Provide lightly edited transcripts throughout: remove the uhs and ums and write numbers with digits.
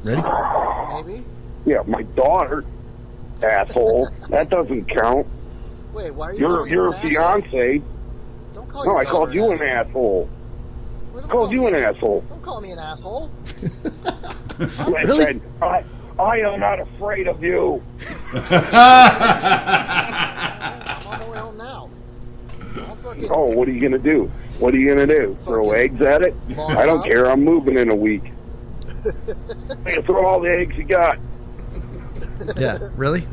Ready? Maybe. Yeah, my daughter. Asshole. That doesn't count. Wait, why are you You're a fiance. Don't call No, your I called you an asshole. asshole. Wait, I called you an asshole. Don't call me an asshole. Really? Said, I am not afraid of you. I'm on my way home now. I'll fucking Oh, what are you going to do? What are you going to do? Throw eggs at it? long I don't chop. care. I'm moving in a week. Hey, throw all the eggs you got. Yeah, really?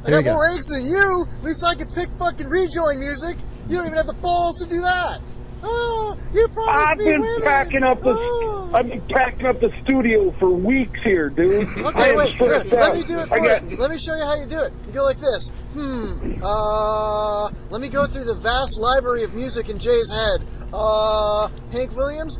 I got more eggs than you. At least I can pick fucking rejoin music. You don't even have the balls to do that. Oh, you promised I've me been women. packing up Oh. I've been packing up the studio for weeks here, dude. I Okay, am wait. Here, stressed let out. me do it for I got, you. Let me show you how you do it. You go like this. Let me go through the vast library of music in Jay's head. Hank Williams.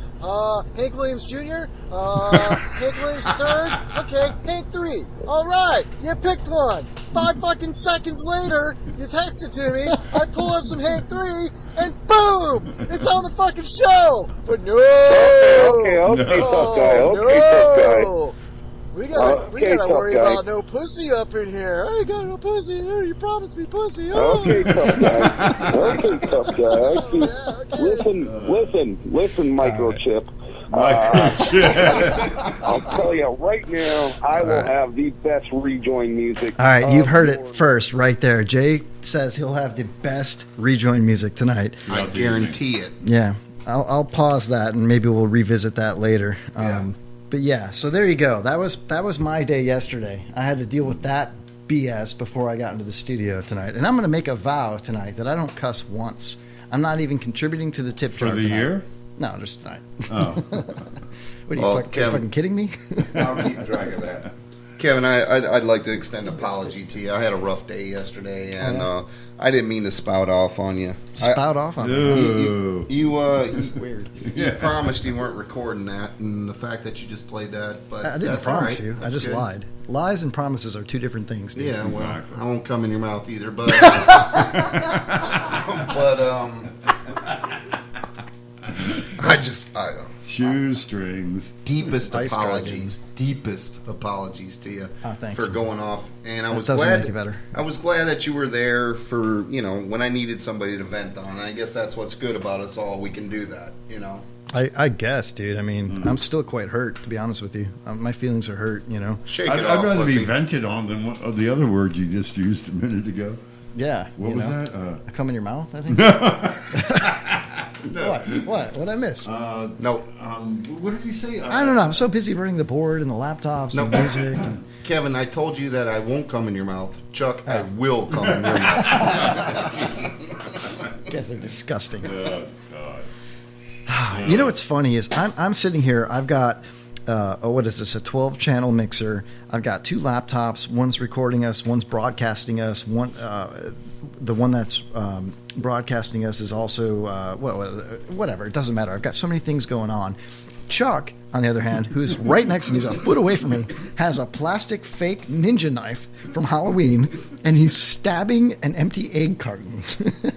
Hank Williams Jr. Hank Williams III. Okay, Hank 3. All right, you picked one. 5 fucking seconds later, you text it to me. I pull up some Hank 3, and boom, it's on the fucking show. But no. Okay, tough guy. Okay, tough guy. We gotta Okay, tough worry guy. about no pussy up in here. I ain't got no pussy in here. You promised me pussy. Oh. Okay, tough guy. Okay, tough guy. I see. Yeah, okay. Listen, microchip. I'll tell you right now, I will have the best rejoin music. All right, you've heard it first right there. Jay says he'll have the best rejoin music tonight. I guarantee it. Yeah, I'll pause that and maybe we'll revisit that later. But yeah, so there you go. That was my day yesterday. I had to deal with that BS before I got into the studio tonight. And I'm going to make a vow tonight that I don't cuss once. I'm not even contributing to the tip jar For the tonight. year? No, just tonight. Oh. What are you fucking kidding me? I'll keep track of that. Kevin, I'd like to extend an apology to you. I had a rough day yesterday, and I didn't mean to spout off on you. Spout off on me. You Weird. You promised you weren't recording that, and the fact that you just played that, but I didn't that's promise all right. you. I That's just good. lied. Lies and promises are two different things, dude. Yeah, well, I won't come in your mouth either, but I Shoestrings. deepest Ice apologies to you thanks. for going off, and I That was doesn't glad make it better. I was glad that you were there for when I needed somebody to vent on. I guess that's what's good about us all. We can do that, I guess, dude. I mean, I'm still quite hurt, to be honest with you. My feelings are hurt, Shake I'd it off, rather pussy. be vented on than one of the other words you just used a minute ago. Yeah. What was that? I come in your mouth, I think? What? What'd I miss? No, What did you say? I don't know. I'm so busy running the board and the laptops and music. And... Kevin, I told you that I won't come in your mouth. Chuck, I will come in your mouth. You guys are disgusting. Oh, God. You know what's funny is I'm sitting here. I've got what is this? A 12-channel mixer. I've got 2 laptops. One's recording us. One's broadcasting us. The one that's broadcasting us is also whatever. It doesn't matter. I've got so many things going on. Chuck, on the other hand, who's right next to me, he's a foot away from me, has a plastic fake ninja knife from Halloween, and he's stabbing an empty egg carton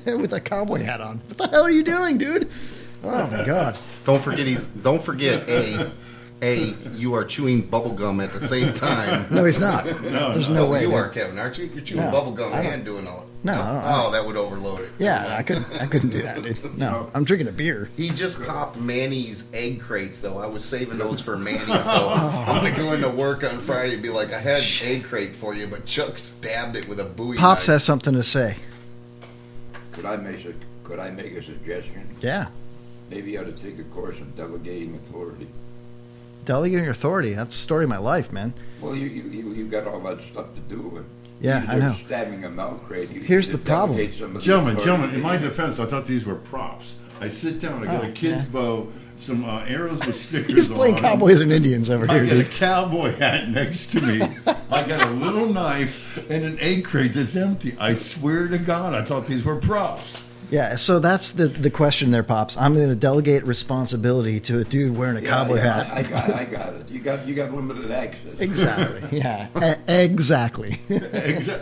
with a cowboy hat on. What the hell are you doing, dude? Oh my God! Don't forget, you are chewing bubble gum at the same time. No, he's not. There's no way. You dude. are, Kevin, aren't you? You're chewing No, bubble gum I don't- and doing all it. No, I don't- Oh, that would overload it. Yeah, I couldn't do that, dude. No, I'm drinking a beer. He just popped Manny's egg crates, though. I was saving those for Manny, so I'm going to go into work on Friday and be like, I had an egg crate for you, but Chuck stabbed it with a Bowie Pops knife. has something to say. Could I make a suggestion? Yeah, Maybe you ought to take a course in delegating authority. delegating authority. That's the story of my life, man. Well, you got all that stuff to do with. Yeah, I know. Stabbing a milk crate. Here's the problem. Gentlemen, in my defense, I thought these were props. I sit down, I get a kid's bow, some arrows with stickers He's playing on cowboys and Indians over I here, got a dude. cowboy hat next to me. I got a little knife and an egg crate that's empty. I swear to God, I thought these were props. Yeah, so that's the question there, Pops. I'm going to delegate responsibility to a dude wearing a cowboy hat. I got it. You got limited access. Exactly. Yeah. Exactly.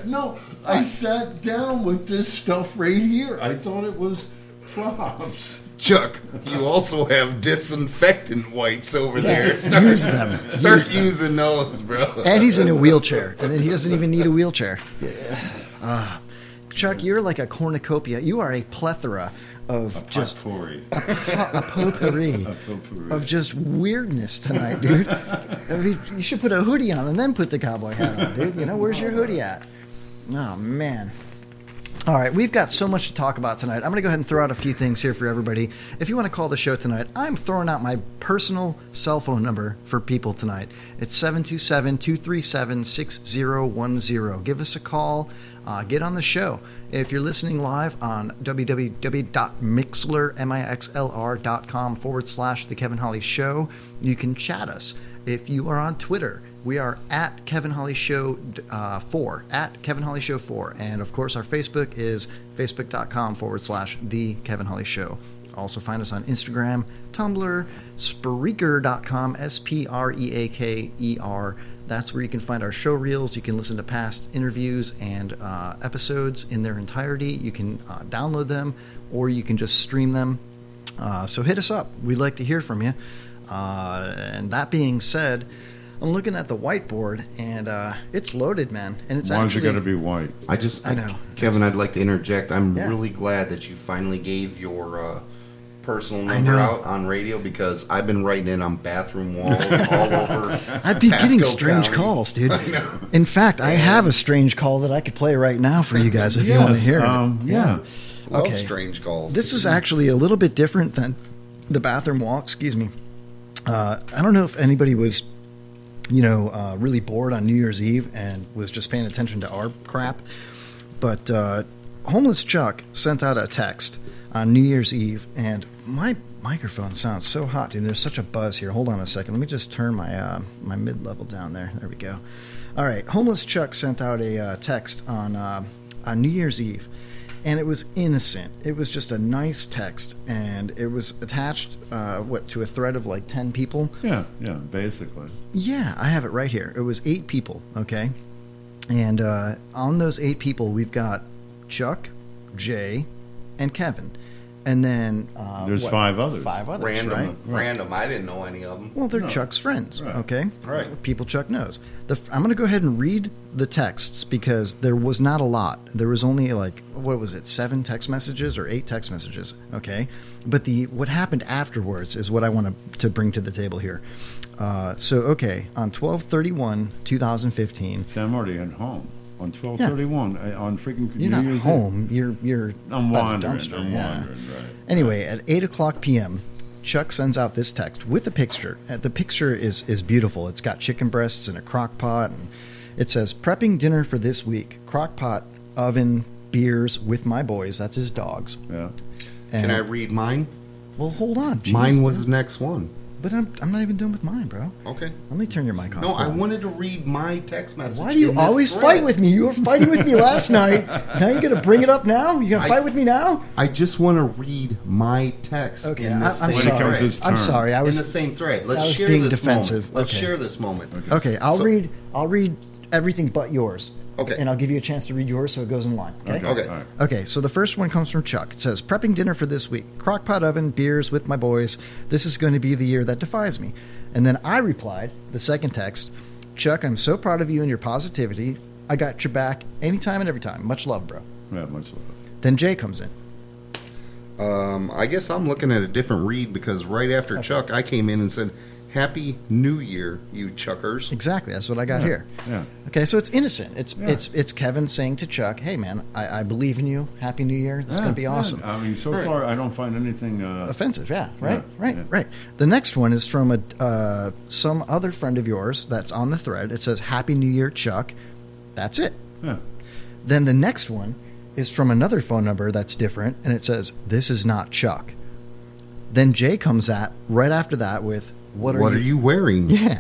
No, I sat down with this stuff right here. I thought it was props. Chuck, you also have disinfectant wipes over there. Use them. Start using those, bro. And he's in a wheelchair, and then he doesn't even need a wheelchair. Chuck, you're like a cornucopia. You are a plethora of just Potpourri. a potpourri of just weirdness tonight, dude. I mean, you should put a hoodie on and then put the cowboy hat on, dude. You know, where's your hoodie at? Oh, man. All right, we've got so much to talk about tonight. I'm going to go ahead and throw out a few things here for everybody. If you want to call the show tonight, I'm throwing out my personal cell phone number for people tonight. It's 727-237-6010. Give us a call. Get on the show. If you're listening live on www.mixlr.com/The Kevin Holly Show, you can chat us. If you are on Twitter, we are at Kevin Holly Show 4, at Kevin Holly Show 4. And of course, our Facebook is facebook.com/The Kevin Holly Show. Also find us on Instagram, Tumblr, Spreaker.com, Spreaker. That's where you can find our show reels. You can listen to past interviews and episodes in their entirety. You can download them, or you can just stream them. So hit us up. We'd like to hear from you. And that being said, I'm looking at the whiteboard, and it's loaded, man. And it's Why is it actually got to be white? I know. Kevin, I'd like to interject. I'm Yeah. really glad that you finally gave your personal I number know. out on radio, because I've been writing it on bathroom walls all over. I've been getting Pasco strange County. calls, dude. I know. In fact, I have a strange call that I could play right now for you guys if you want to hear it. Yeah. Love Okay. strange calls. This is actually a little bit different than the bathroom walk. Excuse me. I don't know if anybody was, really bored on New Year's Eve and was just paying attention to our crap. But Homeless Chuck sent out a text on New Year's Eve, and my microphone sounds so hot, dude. There's such a buzz here. Hold on a second. Let me just turn my my mid-level down there. There we go. All right. Homeless Chuck sent out a text on New Year's Eve, and it was innocent. It was just a nice text, and it was attached, to a thread of like 10 people. Yeah, basically. Yeah, I have it right here. It was 8 people, okay? And on those 8 people, we've got Chuck, Jay, and Kevin. And then... There's 5 others. 5 others, right? Random. I didn't know any of them. Well, they're No. Chuck's friends, Right. okay? Right. People Chuck knows. I'm going to go ahead and read the texts because there was not a lot. There was only 7 text messages or 8 text messages, okay? But what happened afterwards is what I want to bring to the table here. On 12/31/2015, See, I'm already at home. On 12/31, on freaking you're New not Year's home. You're Eve. I'm by the wandering. dumpster, I'm yeah. wandering, right. Anyway, at 8:00 p.m., Chuck sends out this text with a picture. The picture is beautiful. It's got chicken breasts in a crock pot, and it says, "Prepping dinner for this week. Crock pot, oven, beers with my boys." That's his dogs. Yeah. And, Can I read mine? Well, hold on. Jeez. Mine was the next one. But I'm not even done with mine, bro. Okay. Let me turn your mic off. No, I Hold on. wanted to read my text message. Why do you in this always thread. fight with me? You were fighting with me last night. Now you're going to bring it up now? You're going to fight with me now? I just want to read my text. Okay, in the I'm same When it comes sorry. to his I'm turn. sorry. I in was the same thread. Let's I was share being this defensive. moment. Let's Okay. share this moment. Okay, I'll So- read everything but yours. Okay. And I'll give you a chance to read yours so it goes in line. Okay? Okay. All right. Okay, so the first one comes from Chuck. It says, "Prepping dinner for this week. Crockpot oven, beers with my boys. This is going to be the year that defies me." And then I replied, the second text, "Chuck, I'm so proud of you and your positivity. I got your back anytime and every time. Much love, bro." Yeah, much love. Then Jay comes in. I guess I'm looking at a different read, because right after Chuck, I came in and said, "Happy New Year, you Chuckers." Exactly, that's what I got here. Yeah. Okay, so it's innocent. It's Yeah. it's Kevin saying to Chuck, "Hey man, I believe in you. Happy New Year. This is going to be awesome." I mean, so Right. far, I don't find anything... Offensive, yeah, right, Yeah, right, yeah. right. The next one is from some other friend of yours that's on the thread. It says, "Happy New Year, Chuck." That's it. yeah. Then the next one is from another phone number that's different, and it says, "This is not Chuck." Then Jay comes right after that with, What are you wearing? Yeah.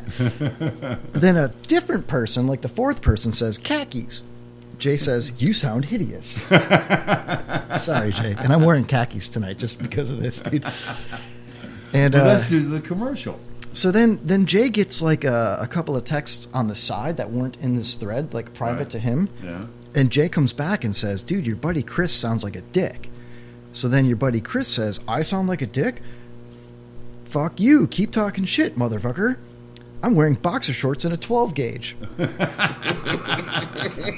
Then a different person, like the fourth person, says, "Khakis." Jay says, "You sound hideous." Sorry, Jay. And I'm wearing khakis tonight just because of this, dude. And Well, let's do the commercial. so then Jay gets like a couple of texts on the side that weren't in this thread, like private Right. to him. Yeah. And Jay comes back and says, "Dude, your buddy Chris sounds like a dick." So then your buddy Chris says, I sound like a dick? Fuck you. Keep talking shit, motherfucker. I'm wearing boxer shorts and a 12 gauge.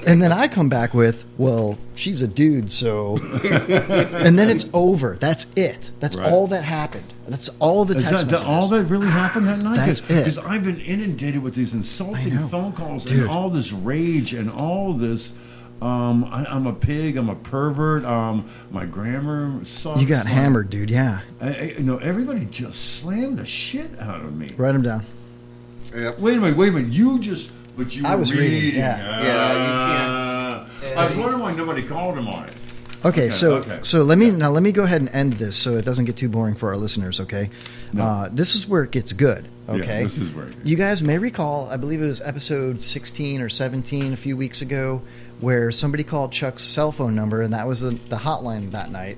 And then I come back with, well, she's a dude, so. And then it's over. That's it. That's all that happened. That's all the text messages. All that really happened that night? That's it. Because I've been inundated with these insulting phone calls and all this rage and all this. I'm a pig. I'm a pervert. My grammar sucks. You got hammered, dude. Yeah. Everybody just slammed the shit out of me. Write them down. Yep. Wait a minute. But you I were was reading. Yeah. You can't. I was wondering why nobody called him on it. Okay, so let me go ahead and end this so it doesn't get too boring for our listeners. Okay, No. This is where it gets good. Okay, Yeah, this is where it gets you guys may recall, I believe it was episode 16 or 17 a few weeks ago, where somebody called Chuck's cell phone number, and that was the hotline that night.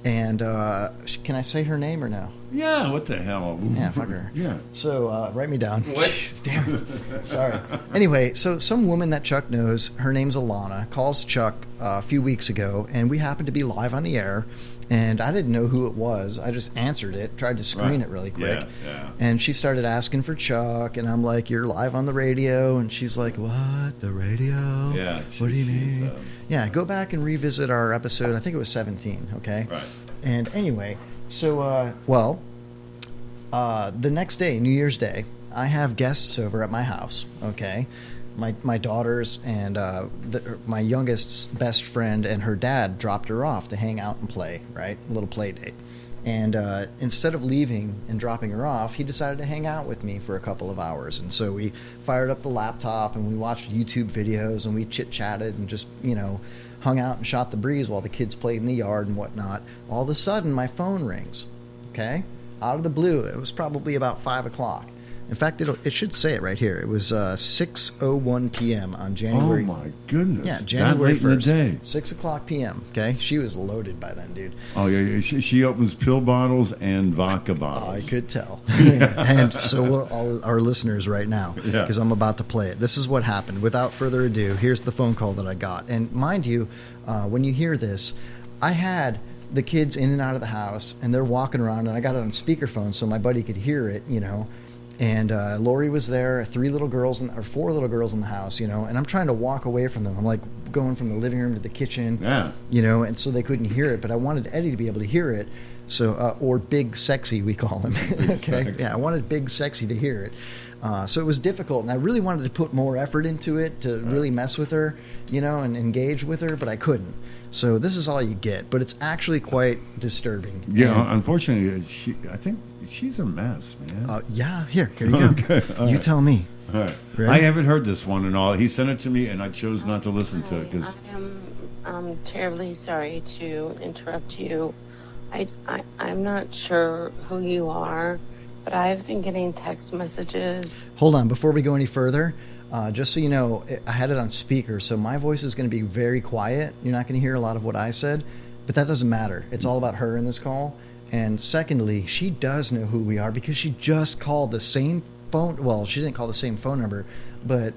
And can I say her name or no? Yeah, what the hell? Yeah, fuck her. Yeah. So write me down. What? Damn it. Sorry. Anyway, so some woman that Chuck knows, her name's Alana, calls Chuck a few weeks ago, and we happened to be live on the air, and I didn't know who it was. I just answered it, tried to screen it really quick. Yeah. And she started asking for Chuck, and I'm like, you're live on the radio. And she's like, what? The radio? Yeah. What do you mean? Yeah, go back and revisit our episode. I think it was 17, okay? Right. And anyway, so, the next day, New Year's Day, I have guests over at my house, okay? My daughters and my youngest's best friend and her dad dropped her off to hang out and play, right? A little play date. And instead of leaving and dropping her off, he decided to hang out with me for a couple of hours. And so we fired up the laptop and we watched YouTube videos and we chit-chatted and just, hung out and shot the breeze while the kids played in the yard and whatnot. All of a sudden, my phone rings, okay? Out of the blue. It was probably about 5 o'clock. In fact, it should say it right here. It was 6:01 p.m. on January. Oh my goodness! Yeah, January that late 1st. in the day. 6 o'clock p.m. Okay, she was loaded by then, dude. Oh yeah. She opens pill bottles and vodka bottles. I could tell, and so will all our listeners right now, Yeah. because I'm about to play it. This is what happened. Without further ado, here's the phone call that I got. And mind you, when you hear this, I had the kids in and out of the house, and they're walking around, and I got it on speakerphone so my buddy could hear it, And Lori was there, 4 little girls in the house, and I'm trying to walk away from them. I'm like going from the living room to the kitchen, and so they couldn't hear it. But I wanted Eddie to be able to hear it, so or Big Sexy, we call him. Okay, Sexy. yeah, I wanted Big Sexy to hear it. So it was difficult, and I really wanted to put more effort into it to really mess with her, and engage with her, but I couldn't. So this is all you get, but it's actually quite disturbing. Yeah, And, unfortunately, I think she's a mess, man. yeah, here you go. Okay, all You right. tell me. All right. Ready? I haven't heard this one and all. He sent it to me, and I chose not to listen to it because I'm terribly sorry to interrupt you. I'm not sure who you are, but I've been getting text messages. Hold on, before we go any further, just so you know, I had it on speaker, so my voice is going to be very quiet. You're not going to hear a lot of what I said, but that doesn't matter. It's all about her in this call. And secondly, she does know who we are because she just called the same phone. Well, she didn't call the same phone number, but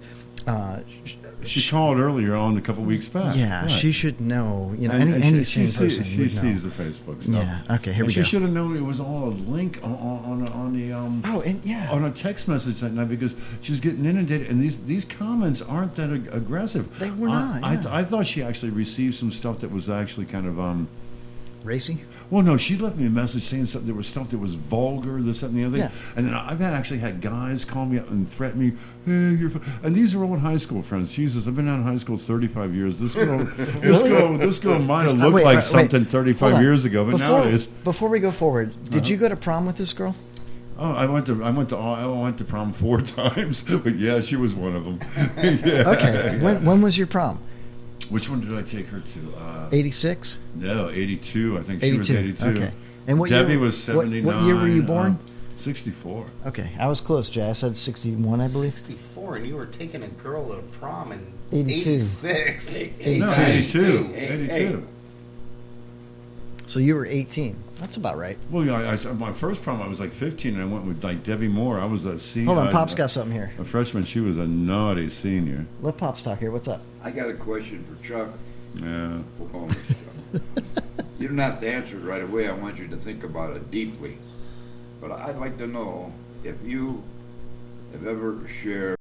she called earlier on a couple weeks back. yeah, Right. she should know. And Any she sane person she would know. sees the Facebook stuff. Yeah. Okay. Here And we she go. should have known it was all a link on the Oh, and yeah. on a text message that night because she was getting inundated, and these comments aren't that aggressive. They were not, yeah. I thought she actually received some stuff that was actually kind of Racy. Well, no, she left me a message saying something. There was stuff that was vulgar, this, that, and the other. Yeah. And then I've actually had guys call me up and threaten me. Hey, and these are all high school friends. Jesus, I've been out of high school 35 years. This girl, this girl might have looked like something 35 Hold on. years ago, but nowadays. Before we go forward, did you go to prom with this girl? Oh, I went to prom 4 times, but yeah, she was one of them. Yeah. Okay. When was your prom? Which one did I take her to? 86? No, 82. I think she 82. was 82. Okay. And what Debbie year, was 79. What year were you born? 64. Okay. I was close, Jay. I said 61, I believe. 64, and you were taking a girl to prom in 82. 86. No, 82. 82. So you were 18. That's about right. Well, yeah, my first prom, I was like 15, and I went with like Debbie Moore. I was a senior. Hold on. Pop's got something here. A freshman. She was a naughty senior. Let Pops talk here. What's up? I got a question for Chuck. Yeah. We'll call him Chuck. You don't have to answer it right away. I want you to think about it deeply. But I'd like to know if you have ever shared